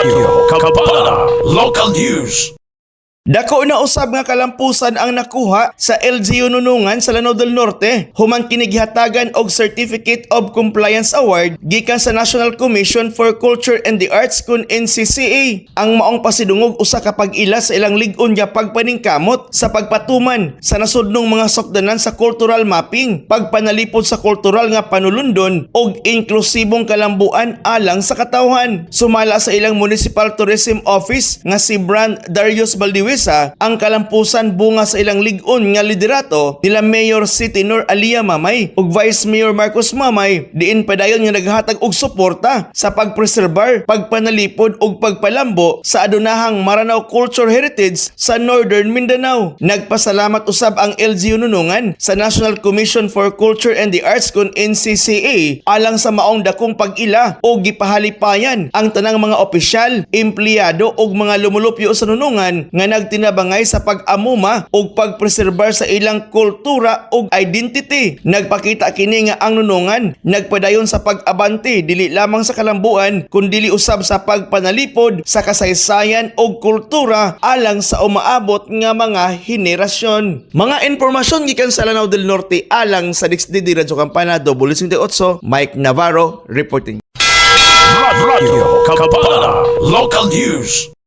Radyo Kapala Local News. Dako na usab nga kalampusan ang nakuha sa LGU Nunungan sa Lanao del Norte. Human kini gihatagan og Certificate of Compliance Award gikan sa National Commission for Culture and the Arts kun NCCA. Ang maong pasidungog usa ka pag-ila sa ilang lig-on nga pagpaningkamot sa pagpatuman sa nasudnong mga sukdanan sa cultural mapping, pagpanalipod sa kultural nga panulundon ug inklusibong kalambuan alang sa katawhan. Sumala sa ilang Municipal Tourism Office nga si Brand Darius Baldiwesa, ang kalampusan bunga sa ilang lig-on nga liderato nila Mayor C. Tenor Alia Mamay ug Vice Mayor Marcos Mamay, diin padayon nga naghatag og suporta sa pagpreserbar, pagpanalipod ug pagpalambo sa adunahang Maranao Culture Heritage sa Northern Mindanao. Nagpasalamat usab ang LGU Nunungan sa National Commission for Culture and the Arts kun NCCA alang sa maong dakong pag-ila o gipahalipayan ang tanang mga opisyal, empleyado ug mga lumulupyo sa Nunungan nga nagtinabangay sa pag-amuma ug pagpreserbar sa ilang kultura ug identity. Nagpakita kini nga ang Nunungan nagpadayon sa pag-abante dili lamang sa kalambuan kundi usab sa pagpanalipod sa kasaysayan ug kultura alang sa umaabot nga mga henerasyon. Mga impormasyon gikan sa Lanao del Norte alang sa DXDD Radyo Kampana 58, Mike Navarro reporting. Radyo Kapala Local News.